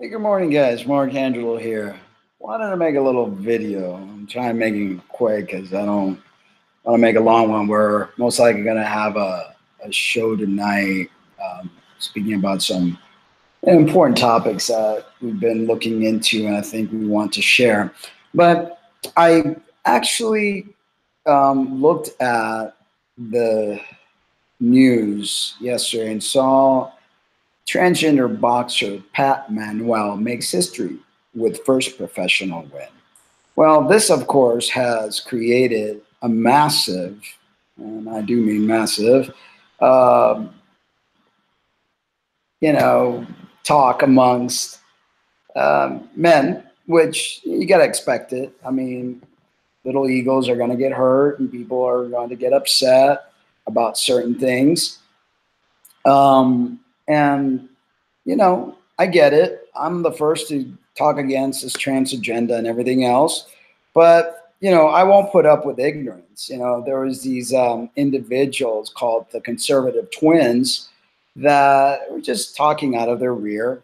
Hey, good morning, guys. Mark Angelo here. Wanted to make a little video. I'm trying to make it quick because I don't want to make a long one. We're most likely going to have a show tonight speaking about some important topics that we've been looking into and I think we want to share. But I actually looked at the news yesterday and saw transgender boxer Pat Manuel makes history with first professional win. Well, this, of course, has created a massive, and I do mean massive, um, you know, talk amongst men, which you got to expect it. I mean, little egos are going to get hurt and people are going to get upset about certain things. And I get it. I'm the first to talk against this trans agenda and everything else, but I won't put up with ignorance. There was these individuals called the conservative twins that were just talking out of their rear,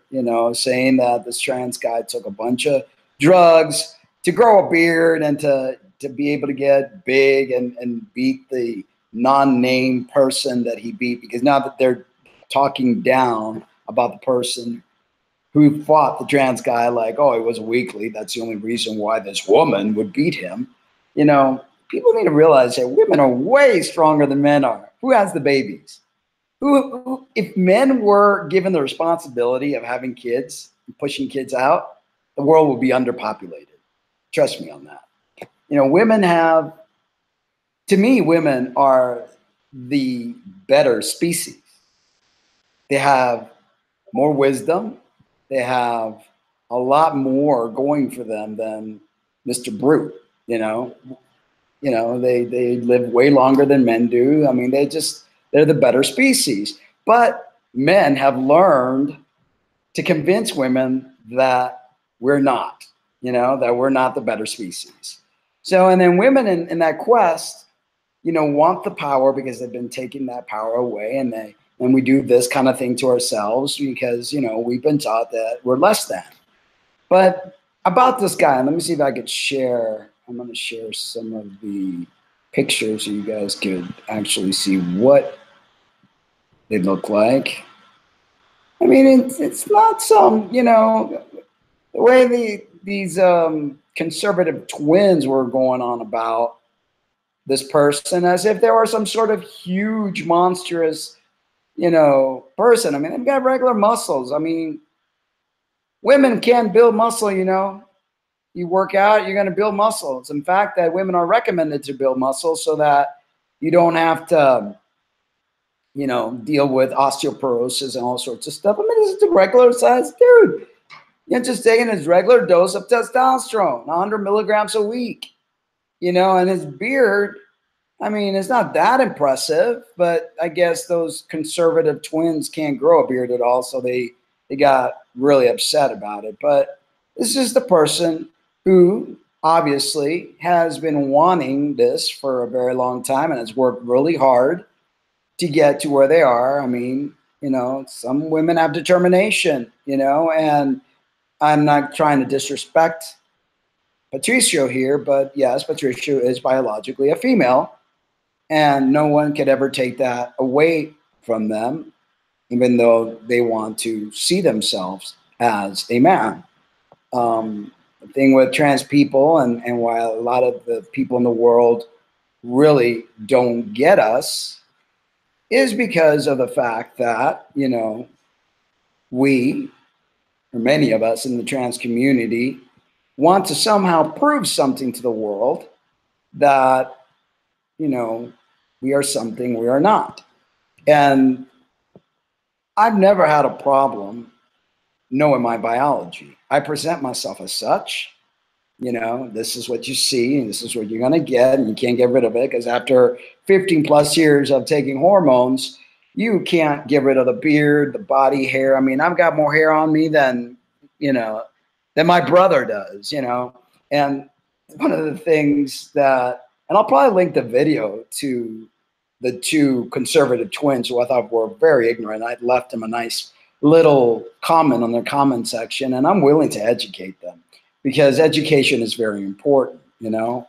saying that this trans guy took a bunch of drugs to grow a beard and to be able to get big and beat the non-name person that he beat, because now that they're talking down about the person who fought the trans guy, like, oh, he was a weakly. That's the only reason why this woman would beat him. People need to realize that women are way stronger than men are. Who has the babies? If men were given the responsibility of having kids and pushing kids out, the world would be underpopulated. Trust me on that. Women have, to me, women are the better species. They have more wisdom. They have a lot more going for them than Mr. Brute. They live way longer than men do. I mean, they're the better species. But men have learned to convince women that we're not, that we're not the better species. So, and then women in that quest, want the power because they've been taking that power away, and we do this kind of thing to ourselves because, we've been taught that we're less than. But about this guy, let me see if I could share. I'm going to share some of the pictures so you guys could actually see what they look like. I mean, it's not some, the way these conservative twins were going on about this person as if there were some sort of huge, monstrous, person. I mean, they've got regular muscles. I mean, women can build muscle, You work out, you're going to build muscles. In fact, that women are recommended to build muscle so that you don't have to, deal with osteoporosis and all sorts of stuff. I mean, this is a regular size dude. You're just taking his regular dose of testosterone, 100 milligrams a week, and his beard, I mean, it's not that impressive, but I guess those conservative twins can't grow a beard at all, so they got really upset about it. But this is the person who obviously has been wanting this for a very long time and has worked really hard to get to where they are. I mean, some women have determination, and I'm not trying to disrespect Patricio here, but yes, Patricio is biologically a female. And no one could ever take that away from them, even though they want to see themselves as a man. The thing with trans people and why a lot of the people in the world really don't get us is because of the fact that, we, or many of us in the trans community, want to somehow prove something to the world that, we are something we are not. And I've never had a problem knowing my biology. I present myself as such. This is what you see, and this is what you're going to get, and you can't get rid of it because after 15 plus years of taking hormones, you can't get rid of the beard, the body hair. I mean, I've got more hair on me than my brother does, And one of the things that, and I'll probably link the video to the two conservative twins who I thought were very ignorant. I'd left them a nice little comment on their comment section, and I'm willing to educate them because education is very important. You know,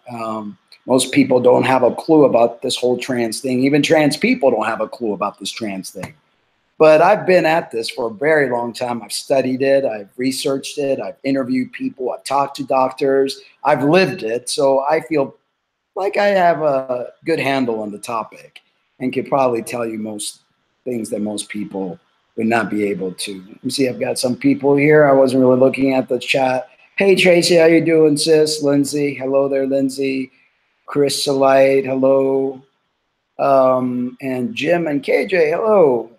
most people don't have a clue about this whole trans thing. Even trans people don't have a clue about this trans thing. But I've been at this for a very long time. I've studied it. I've researched it. I've interviewed people. I've talked to doctors. I've lived it. So I feel like I have a good handle on the topic and could probably tell you most things that most people would not be able to. Let me see, I've got some people here. I wasn't really looking at the chat. Hey, Tracy, how you doing, sis? Lindsay, hello there, Lindsay. Chrysolite, hello. And Jim and KJ, hello.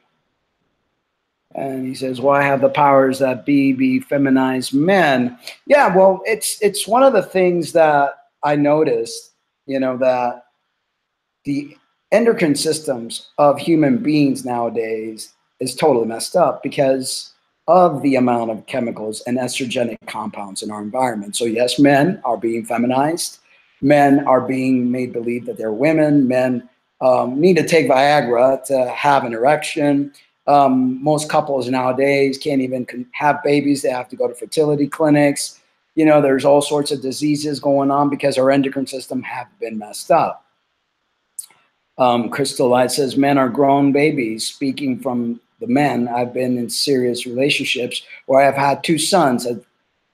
And he says, why have the powers that be feminized men? Yeah, well, it's one of the things that I noticed, you know, that the endocrine systems of human beings nowadays is totally messed up because of the amount of chemicals and estrogenic compounds in our environment. So yes, men are being feminized. Men are being made believe that they're women. Men need to take Viagra to have an erection. Most couples nowadays can't even have babies. They have to go to fertility clinics. You know, there's all sorts of diseases going on because our endocrine system have been messed up. Crystal Light says, men are grown babies. Speaking from the men, I've been in serious relationships where I've had two sons.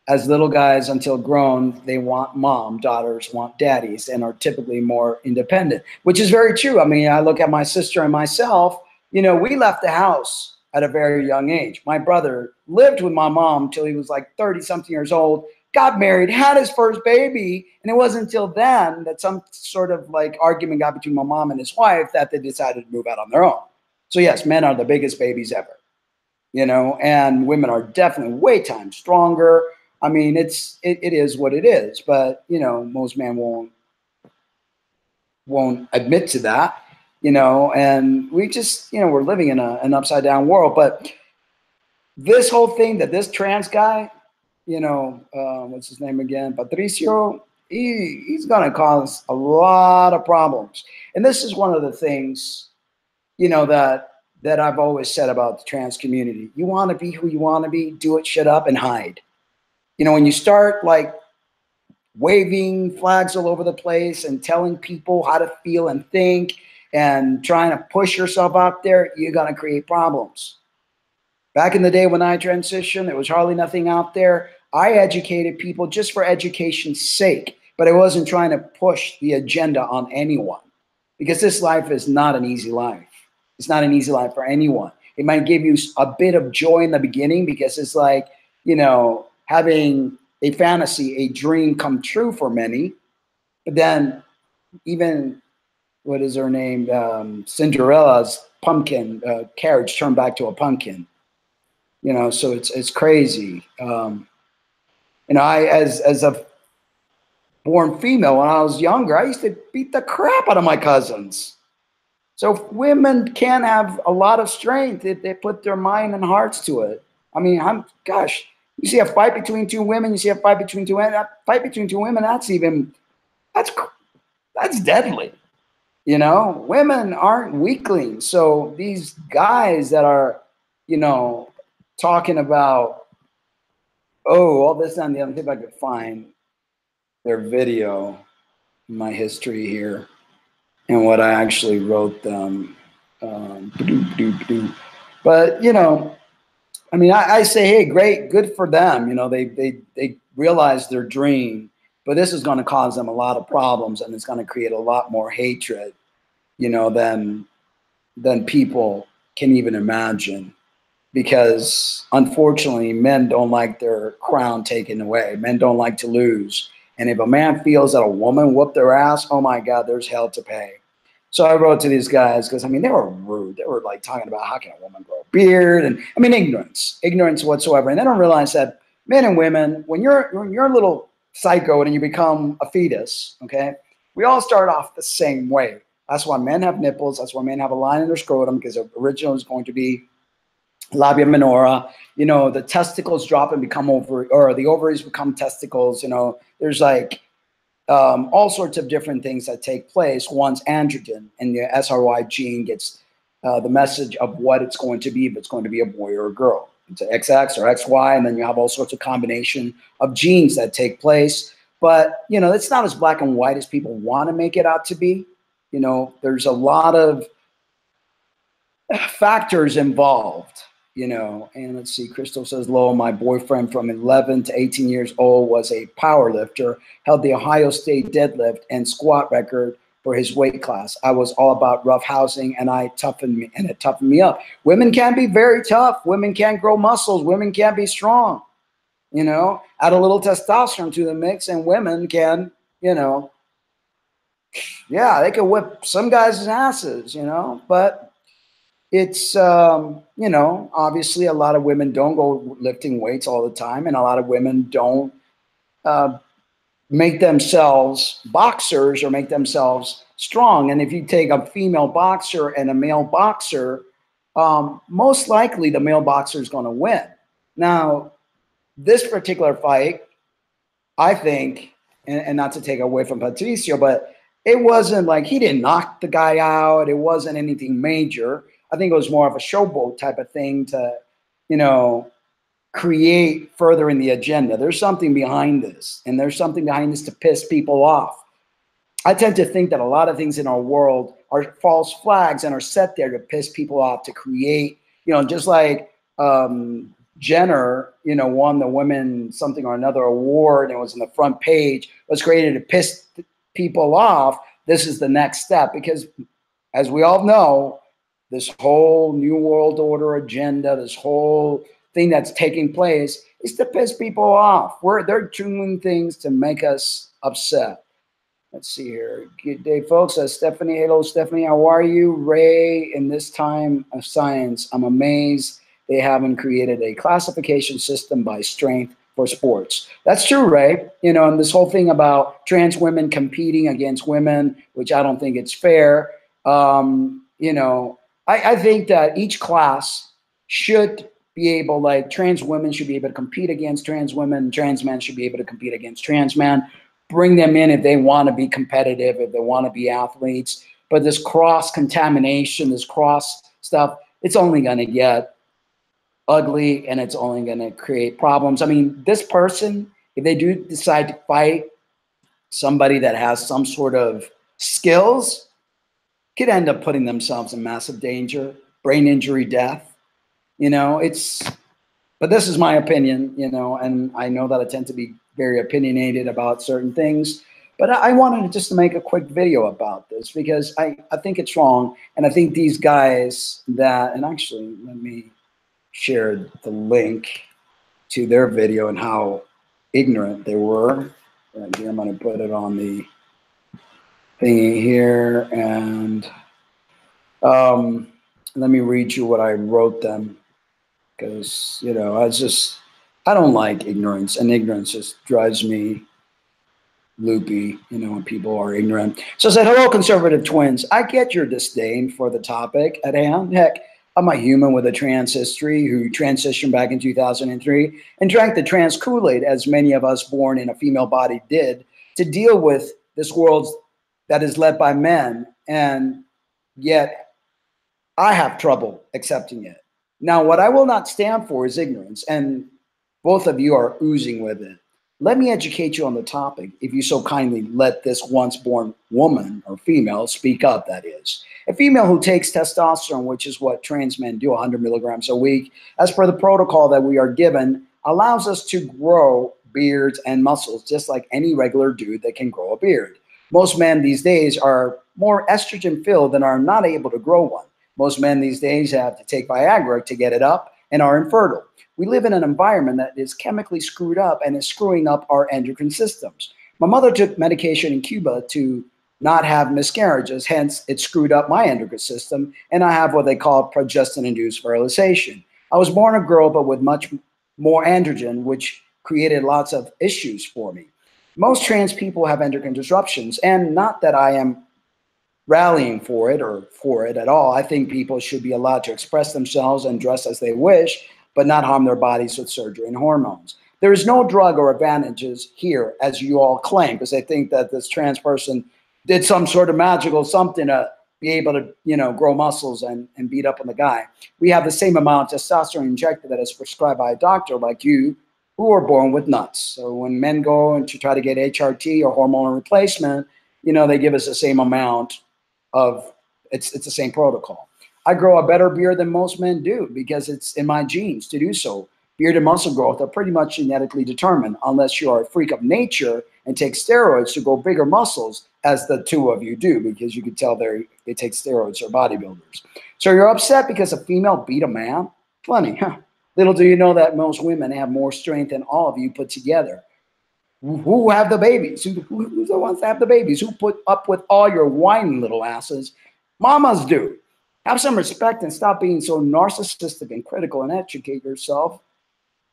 As little guys until grown, they want mom. Daughters want daddies and are typically more independent, which is very true. I mean, I look at my sister and myself. You know, we left the house at a very young age. My brother lived with my mom till he was like 30-something years old, got married, had his first baby, and it wasn't until then that some sort of like argument got between my mom and his wife that they decided to move out on their own. So yes, men are the biggest babies ever, you know, and women are definitely way times stronger. I mean, it is what it is, but you know, most men won't admit to that. You know, and we just, you know, we're living in an upside down world. But this whole thing that this trans guy, you know, what's his name again? Patricio, he's going to cause a lot of problems. And this is one of the things, you know, that I've always said about the trans community. You want to be who you want to be, do it, shut up, and hide. You know, when you start like waving flags all over the place and telling people how to feel and think, and trying to push yourself out there, you're going to create problems. Back in the day when I transitioned, there was hardly nothing out there. I educated people just for education's sake, but I wasn't trying to push the agenda on anyone because this life is not an easy life. It's not an easy life for anyone. It might give you a bit of joy in the beginning because it's like, you know, having a fantasy, a dream come true for many, but then even what is her name? Cinderella's pumpkin carriage turned back to a pumpkin. You know, so it's crazy. You know, I as a born female when I was younger, I used to beat the crap out of my cousins. So women can have a lot of strength if they put their mind and hearts to it. I mean, gosh, you see a fight between two women, you see a fight between two women. That fight between two women, that's deadly. You know, women aren't weaklings. So these guys that are, you know, talking about, oh, all this and the other, see if I could find their video, my history here, and what I actually wrote them. But, you know, I mean, I say, hey, great, good for them. You know, they realized their dream. But this is going to cause them a lot of problems, and it's going to create a lot more hatred, you know, than people can even imagine. Because unfortunately, men don't like their crown taken away. Men don't like to lose. And if a man feels that a woman whooped their ass, oh my God, there's hell to pay. So I wrote to these guys because, I mean, they were rude. They were like talking about how can a woman grow a beard? And I mean, ignorance whatsoever. And they don't realize that men and women, when you're a little psycho and you become a fetus, okay, we all start off the same way. That's why men have nipples. That's why men have a line in their scrotum, because the original is going to be labia minora. You know, the testicles drop and become or the ovaries become testicles. You know, there's like all sorts of different things that take place once androgen and the SRY gene gets the message of what it's going to be, if it's going to be a boy or a girl. it's an XX or XY, and then you have all sorts of combination of genes that take place. But, you know, it's not as black and white as people want to make it out to be. You know, there's a lot of factors involved, you know. And let's see, Crystal says, Lowell, my boyfriend from 11 to 18 years old was a power lifter, held the Ohio State deadlift and squat record for his weight class. I was all about rough housing, and it toughened me up. Women can be very tough. Women can grow muscles. Women can be strong. You know, add a little testosterone to the mix, and women can, you know, yeah, they can whip some guys' asses, you know. But it's, you know, obviously a lot of women don't go lifting weights all the time, and a lot of women don't make themselves boxers or make themselves strong. And if you take a female boxer and a male boxer, most likely the male boxer is going to win. Now, this particular fight, I think, and not to take away from Patricio, but it wasn't like he didn't knock the guy out. It wasn't anything major. I think it was more of a showboat type of thing to, you know, create further in the agenda. There's something behind this, and there's something behind this to piss people off. I tend to think that a lot of things in our world are false flags and are set there to piss people off, to create, you know, just like Jenner, you know, won the women something or another award, and it was on the front page, was created to piss people off. This is the next step, because as we all know, this whole New World Order agenda, this whole thing that's taking place is to piss people off. They're doing things to make us upset. Let's see here. Good day, folks. Stephanie, hello, Stephanie. How are you? Ray, in this time of science, I'm amazed they haven't created a classification system by strength for sports. That's true, Ray. You know, and this whole thing about trans women competing against women, which I don't think it's fair. You know, I think that each class should be able, like trans women should be able to compete against trans women, trans men should be able to compete against trans men, bring them in if they want to be competitive, if they want to be athletes. But this cross contamination, this cross stuff, it's only going to get ugly, and it's only going to create problems. I mean, this person, if they do decide to fight somebody that has some sort of skills, could end up putting themselves in massive danger, brain injury, death. You know, but this is my opinion, you know, and I know that I tend to be very opinionated about certain things, but I wanted just to make a quick video about this, because I think it's wrong. And I think these guys that, and actually, let me share the link to their video and how ignorant they were. Right here, I'm going to put it on the thingy here, and let me read you what I wrote them, because, you know, I don't like ignorance, and ignorance just drives me loopy, you know, when people are ignorant. So I said, hello, conservative twins. I get your disdain for the topic at hand. Heck, I'm a human with a trans history who transitioned back in 2003 and drank the trans Kool-Aid, as many of us born in a female body did, to deal with this world that is led by men, and yet I have trouble accepting it. Now, what I will not stand for is ignorance, and both of you are oozing with it. Let me educate you on the topic, if you so kindly let this once born woman or female speak up, that is. A female who takes testosterone, which is what trans men do, 100 milligrams a week, as per the protocol that we are given, allows us to grow beards and muscles, just like any regular dude that can grow a beard. Most men these days are more estrogen filled and are not able to grow one. Most men these days have to take Viagra to get it up and are infertile. We live in an environment that is chemically screwed up and is screwing up our endocrine systems. My mother took medication in Cuba to not have miscarriages, hence it screwed up my endocrine system, and I have what they call progestin-induced virilization. I was born a girl, but with much more androgen, which created lots of issues for me. Most trans people have endocrine disruptions, and not that I am rallying for it or for it at all. I think people should be allowed to express themselves and dress as they wish, but not harm their bodies with surgery and hormones. There is no drug or advantages here, as you all claim, because they think that this trans person did some sort of magical something to be able to, you know, grow muscles and beat up on the guy. We have the same amount of testosterone injected that is prescribed by a doctor like you, who are born with nuts. So when men go and to try to get HRT or hormonal replacement, you know, they give us the same amount of, it's the same protocol. I grow a better beard than most men do because it's in my genes to do so. Beard and muscle growth are pretty much genetically determined unless you are a freak of nature and take steroids to grow bigger muscles, as the two of you do, because you can tell they take steroids or bodybuilders. So you're upset because a female beat a man? Funny, huh? Little do you know that most women have more strength than all of you put together. Who have the babies? Who's the ones that have the babies? Who put up with all your whining little asses? Mamas do. Have some respect and stop being so narcissistic and critical and educate yourself.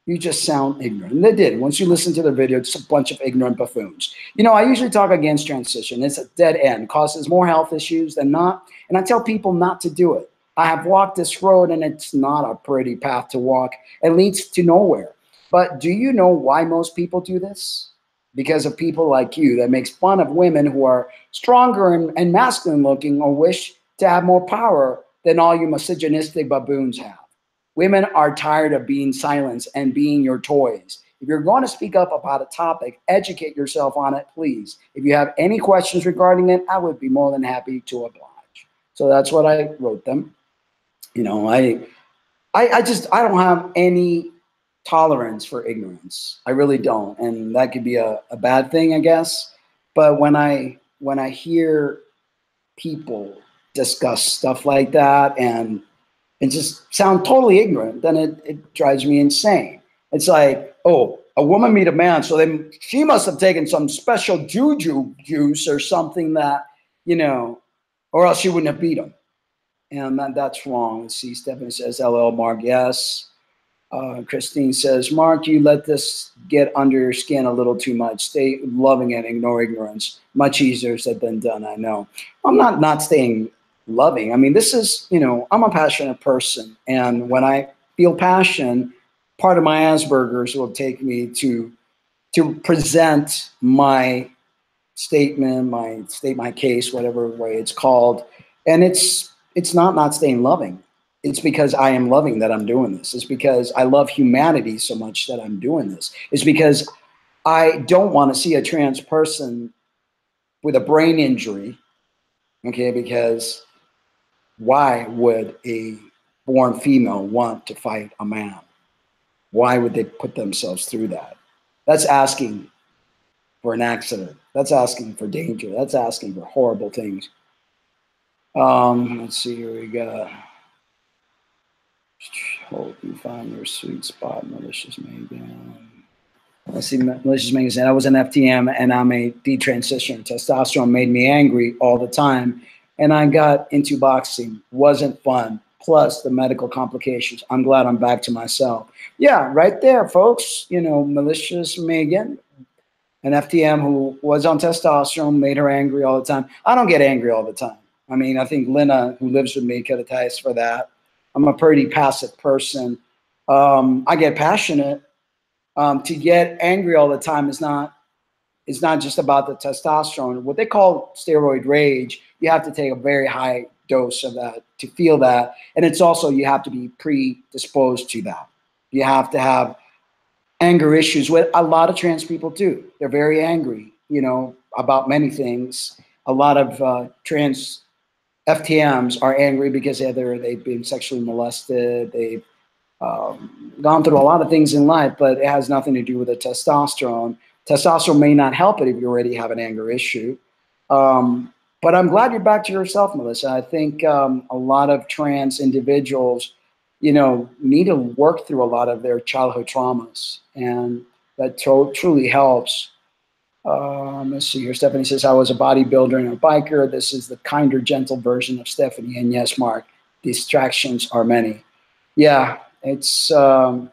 You just sound ignorant. And they did. Once you listen to the video, it's a bunch of ignorant buffoons. You know, I usually talk against transition. It's a dead end. Causes more health issues than not. And I tell people not to do it. I have walked this road, and it's not a pretty path to walk. It leads to nowhere. But do you know why most people do this? Because of people like you that makes fun of women who are stronger and masculine looking or wish to have more power than all you misogynistic baboons have. Women are tired of being silenced and being your toys. If you're going to speak up about a topic, educate yourself on it, please. If you have any questions regarding it, I would be more than happy to oblige. So that's what I wrote them. You know, I don't have any tolerance for ignorance. I really don't. And that could be a bad thing, I guess. But when I hear people discuss stuff like that and just sound totally ignorant, then it drives me insane. It's like, oh, a woman meet a man, so then she must have taken some special juju juice or something that, you know, or else she wouldn't have beat him. And that's wrong. Let's see, Stephanie says, LL Mark, yes. Christine says, Mark, you let this get under your skin a little too much. Stay loving and ignore ignorance. Much easier said than done, I know. I'm not staying loving. I mean, this is, you know, I'm a passionate person. And when I feel passion, part of my Asperger's will take me to present my statement, my case, whatever way it's called. And it's not staying loving. It's because I am loving that I'm doing this. It's because I love humanity so much that I'm doing this. It's because I don't want to see a trans person with a brain injury, okay, because why would a born female want to fight a man? Why would they put themselves through that? That's asking for an accident. That's asking for danger. That's asking for horrible things. Let's see here we got. Hope you find your sweet spot, Malicious Megan. Let's see, Malicious Megan said, I was an FTM and I'm a detransition. Testosterone made me angry all the time. And I got into boxing. Wasn't fun. Plus the medical complications. I'm glad I'm back to myself. Yeah, right there, folks. You know, Malicious Megan, an FTM who was on testosterone, made her angry all the time. I don't get angry all the time. I mean, I think Lena, who lives with me, could attest for that. I'm a pretty passive person. I get passionate. To get angry all the time is not just about the testosterone. What they call steroid rage, you have to take a very high dose of that to feel that. And it's also, you have to be predisposed to that. You have to have anger issues, with a lot of trans people do. They're very angry, you know, about many things. A lot of trans FTMs are angry because they've been sexually molested. They've gone through a lot of things in life, but it has nothing to do with the testosterone. Testosterone may not help it if you already have an anger issue. But I'm glad you're back to yourself, Melissa. I think a lot of trans individuals, you know, need to work through a lot of their childhood traumas, and that truly helps. Let's see here. Stephanie says, I was a bodybuilder and a biker. This is the kinder, gentle version of Stephanie. And yes, Mark, distractions are many. Yeah, it's, you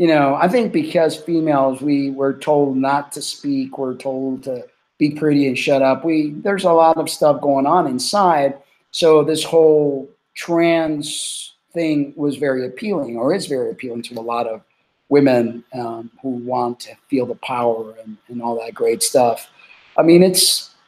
know, I think because females, we're told not to speak. We're told to be pretty and shut up. There's a lot of stuff going on inside. So this whole trans thing was very appealing, or is very appealing to a lot of women who want to feel the power and all that great stuff. I mean,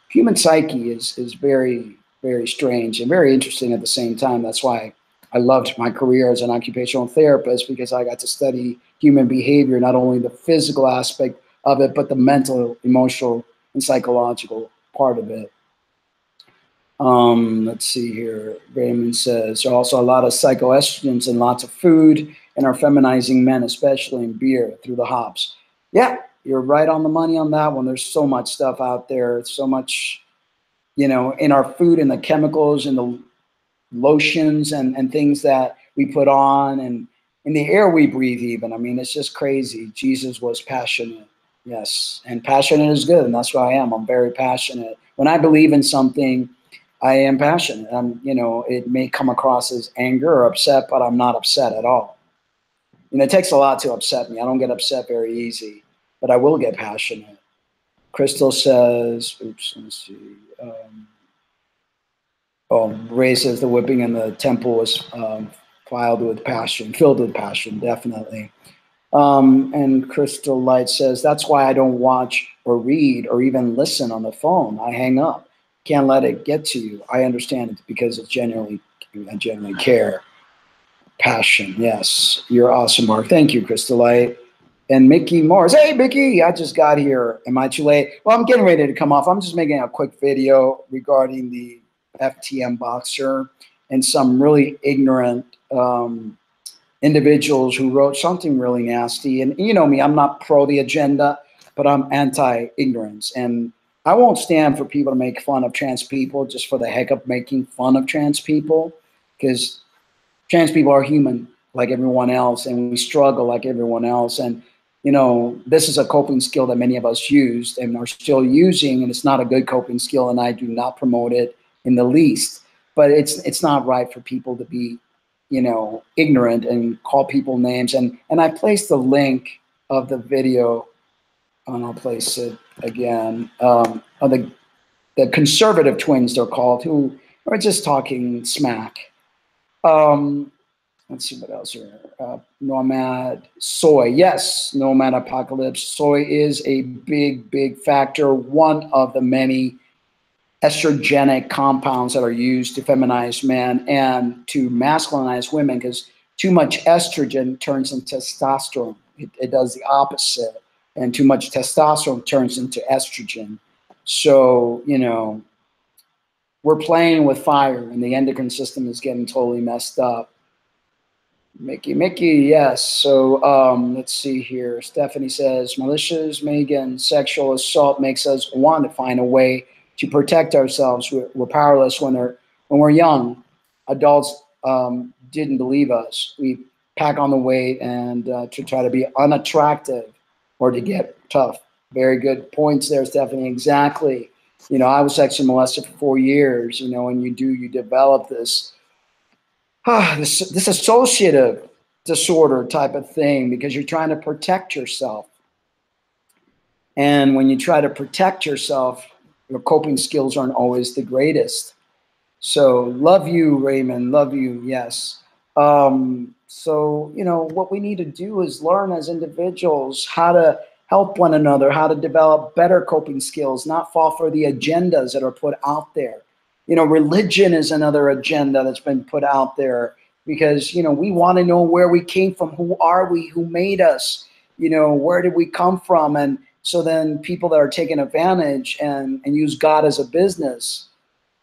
human psyche is very very strange and very interesting at the same time. That's why I loved my career as an occupational therapist, because I got to study human behavior, not only the physical aspect of it, but the mental, emotional, and psychological part of it. Let's see here. Raymond says, there are also a lot of psychoestrogens in lots of food and are feminizing men, especially in beer through the hops. Yeah, you're right on the money on that one. There's so much stuff out there, so much, you know, in our food and the chemicals and the lotions and things that we put on, and in the air we breathe even. I mean, it's just crazy. Jesus was passionate. Yes, and passionate is good, and that's what I am. I'm very passionate. When I believe in something, I am passionate. You know, it may come across as anger or upset, but I'm not upset at all. You know, it takes a lot to upset me. I don't get upset very easy, but I will get passionate. Crystal says, oops, let's see. Ray says the whipping in the temple was filled with passion, definitely. And Crystal Light says, that's why I don't watch or read or even listen on the phone. I hang up. Can't let it get to you. I understand it because I genuinely care. Passion, yes. You're awesome, Mark. Thank you, Crystal Light. And Mickey Morris. Hey, Mickey, I just got here. Am I too late? Well, I'm getting ready to come off. I'm just making a quick video regarding the FTM boxer and some really ignorant individuals who wrote something really nasty. And you know me, I'm not pro the agenda, but I'm anti-ignorance. And I won't stand for people to make fun of trans people just for the heck of making fun of trans people, because trans people are human like everyone else, and we struggle like everyone else. And, you know, this is a coping skill that many of us used and are still using, and it's not a good coping skill, and I do not promote it in the least. But it's not right for people to be, you know, ignorant and call people names. And I placed the link of the video, and I'll place it again, of the conservative twins, they're called, who are just talking smack. Let's see what else here. Nomad soy. Yes, Nomad Apocalypse. Soy is a big, big factor. One of the many estrogenic compounds that are used to feminize men and to masculinize women, because too much estrogen turns into testosterone. It does the opposite. And too much testosterone turns into estrogen. So, you know, we're playing with fire, and the endocrine system is getting totally messed up. Mickey, yes. So let's see here. Stephanie says, malicious, Megan, sexual assault makes us want to find a way to protect ourselves. We're powerless when we're young. Adults didn't believe us. We pack on the weight and to try to be unattractive or to get tough. Very good points there, Stephanie. Exactly. You know, I was sexually molested for 4 years, you know, and you develop this associative disorder type of thing, because you're trying to protect yourself. And when you try to protect yourself, your coping skills aren't always the greatest. So love you, Raymond. Love you. Yes. So, you know, what we need to do is learn as individuals how to help one another, how to develop better coping skills, not fall for the agendas that are put out there. You know, religion is another agenda that's been put out there, because, you know, we want to know where we came from. Who are we? Who made us? You know, where did we come from? And so then people that are taking advantage and use God as a business,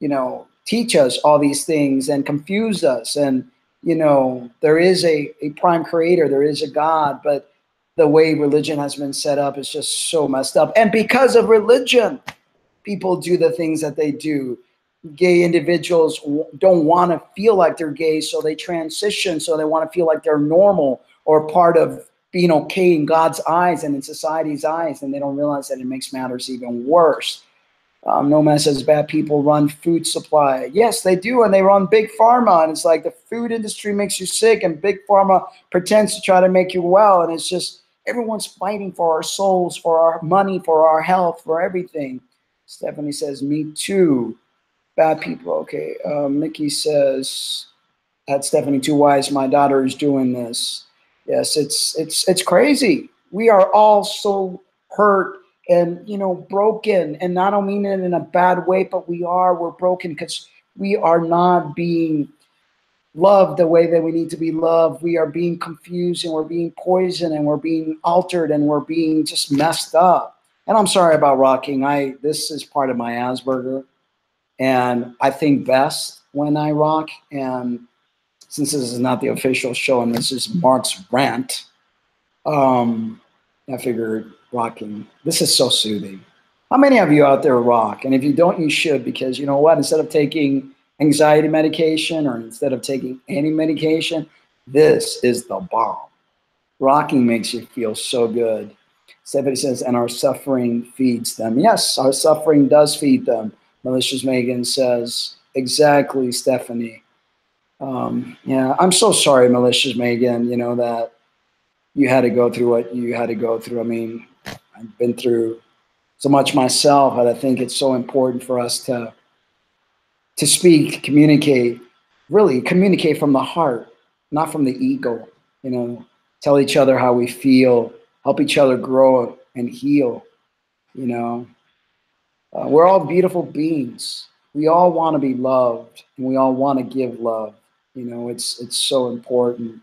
you know, teach us all these things and confuse us. And, you know, there is a prime creator, there is a God, but the way religion has been set up is just so messed up. And because of religion, people do the things that they do. Gay individuals don't want to feel like they're gay, so they transition, so they want to feel like they're normal or part of being okay in God's eyes and in society's eyes, and they don't realize that it makes matters even worse. No Man says bad people run food supply. Yes, they do, and they run big pharma, and it's like the food industry makes you sick, and big pharma pretends to try to make you well, and it's just everyone's fighting for our souls, for our money, for our health, for everything. Stephanie says, me too. Bad people. Okay. Mickey says, at Stephanie Too Wise, my daughter is doing this. Yes, it's crazy. We are all so hurt and, you know, broken. And I don't mean it in a bad way, but we're broken because we are not being loved the way that we need to be loved. We are being confused, and we're being poisoned, and we're being altered, and we're being just messed up. And I'm sorry about rocking. This is part of my Asperger, and I think best when I rock. And since this is not the official show and this is Mark's rant, I figured rocking. This is so soothing. How many of you out there rock? And if you don't, you should, because you know what? Instead of taking anxiety medication or instead of taking any medication, this is the bomb. Rocking makes you feel so good. Stephanie says, and our suffering feeds them. Yes, our suffering does feed them. Malicious Megan says, exactly, Stephanie. Yeah, I'm so sorry, Malicious Megan, you know, that you had to go through what you had to go through. I mean, I've been through so much myself, but I think it's so important for us to speak, communicate, really communicate from the heart, not from the ego, you know, tell each other how we feel, help each other grow and heal, you know. We're all beautiful beings. We all want to be loved, and we all want to give love. You know, it's so important.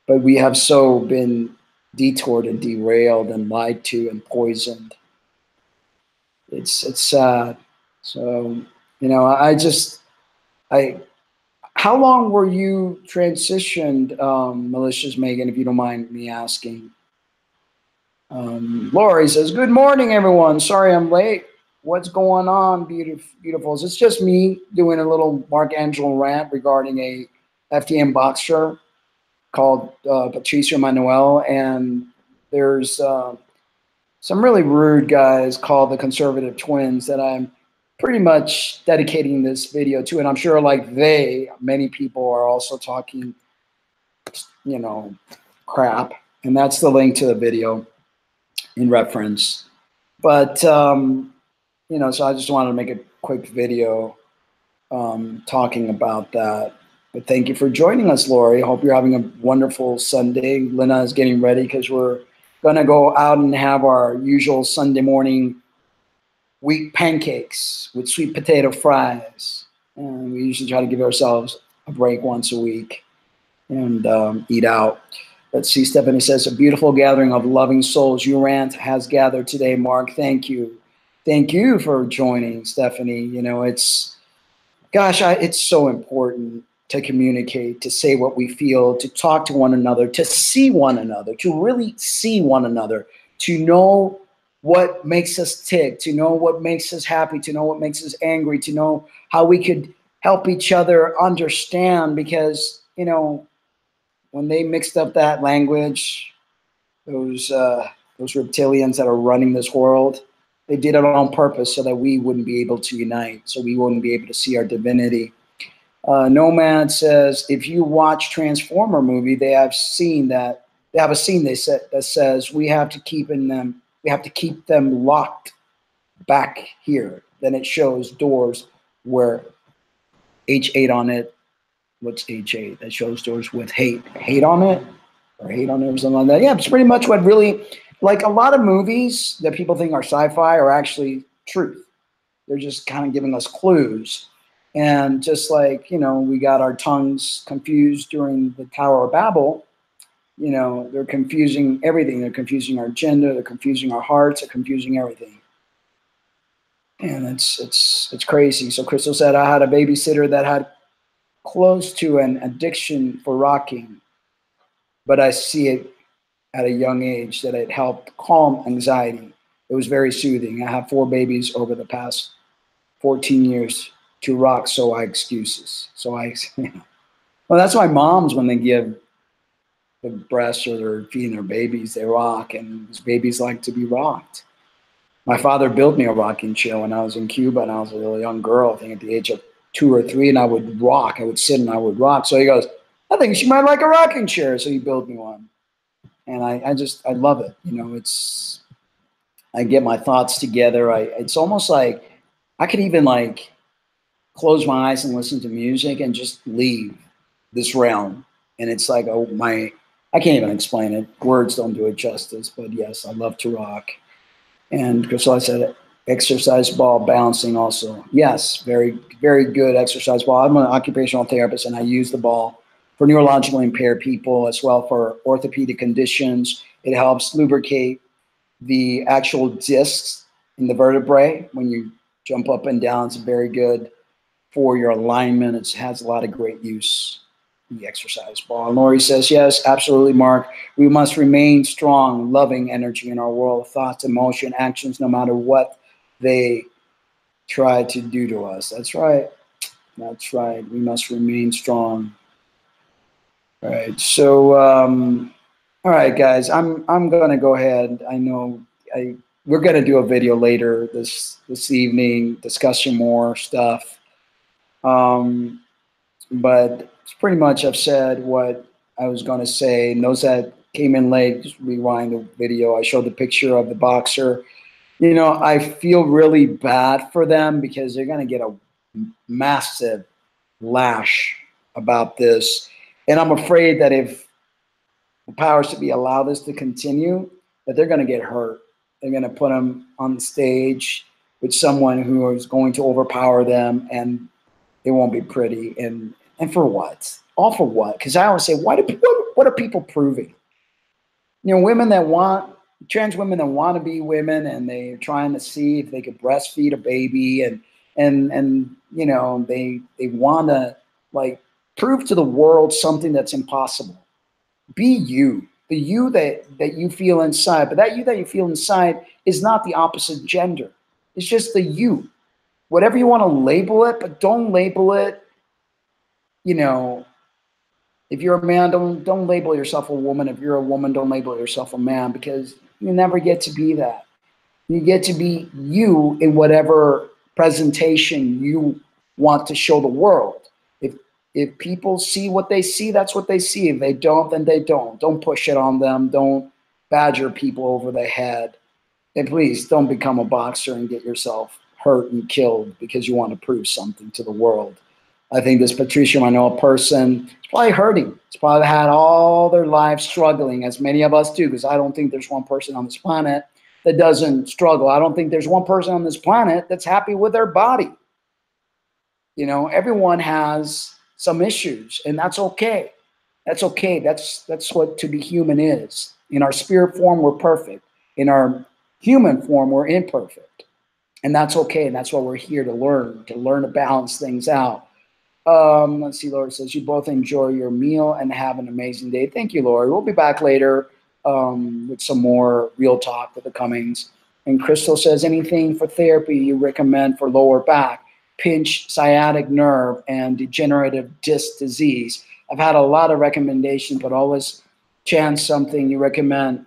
But we have so been detoured and derailed and lied to and poisoned. It's sad. So, you know, how long were you transitioned, Malicious Megan, if you don't mind me asking? Lori says, good morning, everyone. Sorry I'm late. What's going on, beautifuls? It's just me doing a little Mark Angelo rant regarding a FTM boxer called Patricio Manuel, and there's some really rude guys called the Conservative Twins that I'm pretty much dedicating this video to, and I'm sure like many people are also talking, you know, crap, and that's the link to the video in reference. But you know, so I just wanted to make a quick video talking about that. But thank you for joining us, Lori. Hope you're having a wonderful Sunday. Lena is getting ready because we're going to go out and have our usual Sunday morning wheat pancakes with sweet potato fries. And we usually try to give ourselves a break once a week and eat out. Let's see, Stephanie says, a beautiful gathering of loving souls. Your rant has gathered today, Mark. Thank you. Thank you for joining, Stephanie. You know, it's so important to communicate, to say what we feel, to talk to one another, to see one another, to really see one another, to know what makes us tick, to know what makes us happy, to know what makes us angry, to know how we could help each other understand. Because, you know, when they mixed up that language, those reptilians that are running this world, they did it on purpose so that we wouldn't be able to unite, so we wouldn't be able to see our divinity. Nomad says, if you watch Transformer movie, they have a scene that says we have to keep them locked back here. Then it shows doors where H8 on it. What's H8? That shows doors with hate on it, or hate on it, or something like that. Yeah, it's pretty much what really, like a lot of movies that people think are sci-fi are actually truth. They're just kind of giving us clues. And just like, you know, we got our tongues confused during the Tower of Babel, you know, they're confusing everything. They're confusing our gender, they're confusing our hearts, they're confusing everything. And it's crazy. So Crystal said, I had a babysitter that had close to an addiction for rocking, but I see it at a young age that it helped calm anxiety. It was very soothing. I have 4 babies over the past 14 years to rock, so I excuses. So I, well, that's why moms, when they give the breast or they're feeding their babies, they rock, and babies like to be rocked. My father built me a rocking chair when I was in Cuba, and I was a little young girl, I think at the age of 2 or 3, and I would rock. I would sit and I would rock. So he goes, I think she might like a rocking chair. So he built me one. And I love it. You know, I get my thoughts together. It's almost like I could even like close my eyes and listen to music and just leave this realm. And it's like, I can't even explain it. Words don't do it justice, but yes, I love to rock. And Crystal said, Exercise ball bouncing also. Yes, very, very good exercise ball. I'm an occupational therapist and I use the ball for neurologically impaired people as well for orthopedic conditions. It helps lubricate the actual discs in the vertebrae when you jump up and down. It's very good for your alignment. It has a lot of great use. The exercise ball. And Lori says, yes, absolutely, Mark. We must remain strong, loving energy in our world, thoughts, emotion, actions, no matter what they try to do to us. That's right. That's right. We must remain strong. All right. So, all right, guys, I'm gonna go ahead. I know we're gonna do a video later this evening discussing more stuff. But it's pretty much I've said what I was going to say. And those that came in late, just rewind the video. I showed the picture of the boxer. You know, I feel really bad for them because they're going to get a massive lash about this. And I'm afraid that if the powers to be allow this to continue, that they're going to get hurt. They're going to put them on the stage with someone who is going to overpower them, and it won't be pretty. And for what? All for what? Because I always say, what are people proving? You know, women that want, trans women that want to be women, and they're trying to see if they could breastfeed a baby, and you know, they want to like prove to the world something that's impossible. Be you, the you that you feel inside, but that you that you feel inside is not the opposite gender. It's just the you. Whatever you want to label it, but don't label it, you know, if you're a man, don't label yourself a woman. If you're a woman, don't label yourself a man, because you never get to be that. You get to be you in whatever presentation you want to show the world. If people see what they see, that's what they see. If they don't, then they don't. Don't push it on them. Don't badger people over the head. And please don't become a boxer and get yourself hurt and killed because you want to prove something to the world. I think this Patricio Manuel person is probably hurting. He's probably had all their lives struggling, as many of us do, because I don't think there's one person on this planet that doesn't struggle. I don't think there's one person on this planet that's happy with their body. You know, everyone has some issues, and that's okay. That's okay. That's what to be human is. In our spirit form, we're perfect. In our human form, we're imperfect. And that's okay. And that's what we're here to learn to balance things out. Let's see, Lori says, you both enjoy your meal and have an amazing day. Thank you, Lori. We'll be back later with some more real talk with the Cummings. And Crystal says, anything for therapy you recommend for lower back, pinch sciatic nerve, and degenerative disc disease? I've had a lot of recommendations, but always chance something you recommend.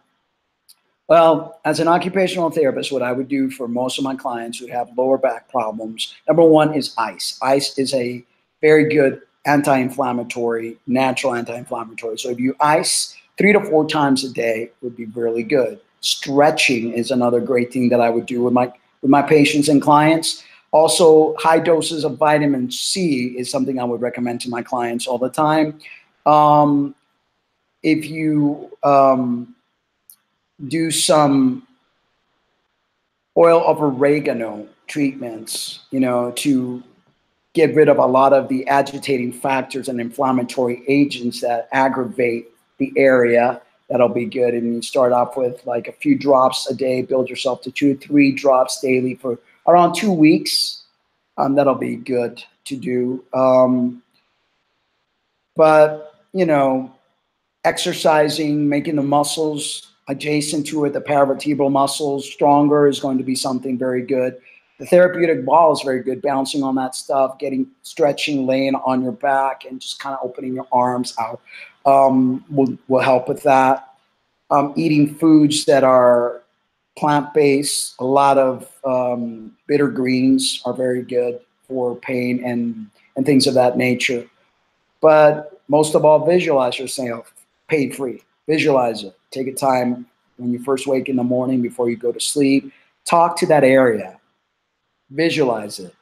Well, as an occupational therapist, what I would do for most of my clients who have lower back problems, number one is ice. Ice is a very good anti-inflammatory, natural anti-inflammatory. So if you ice 3 to 4 times a day would be really good. Stretching is another great thing that I would do with my patients and clients. Also, high doses of vitamin C is something I would recommend to my clients all the time. If you do some oil of oregano treatments, you know, to get rid of a lot of the agitating factors and inflammatory agents that aggravate the area, that'll be good. And you start off with like a few drops a day, build yourself to 2 or 3 drops daily for around 2 weeks. That'll be good to do. But, you know, exercising, making the muscles adjacent to it, the paravertebral muscles stronger is going to be something very good. The therapeutic ball is very good, bouncing on that stuff, stretching, laying on your back, and just kind of opening your arms out will help with that. Eating foods that are plant-based, a lot of bitter greens are very good for pain and things of that nature. But most of all, visualize yourself pain-free. Visualize it. Take a time when you first wake in the morning before you go to sleep. Talk to that area. Visualize it.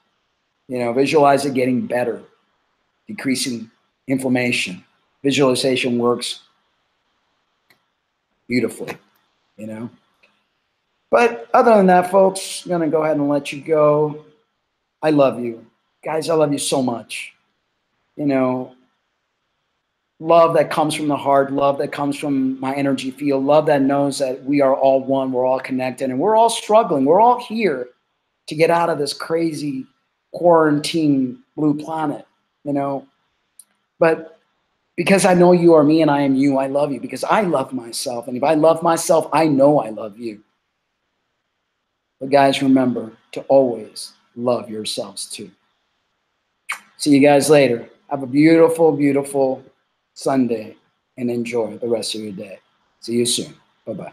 You know, visualize it getting better, decreasing inflammation. Visualization works beautifully, you know. But other than that, folks, I'm going to go ahead and let you go. I love you. Guys, I love you so much. You know, love that comes from the heart, love that comes from my energy field, love that knows that we are all one, we're all connected, and we're all struggling. We're all here to get out of this crazy quarantine blue planet, you know. But because I know you are me and I am you, I love you because I love myself. And if I love myself, I know I love you. But guys, remember to always love yourselves too. See you guys later. Have a beautiful, beautiful Sunday and enjoy the rest of your day. See you soon. Bye-bye.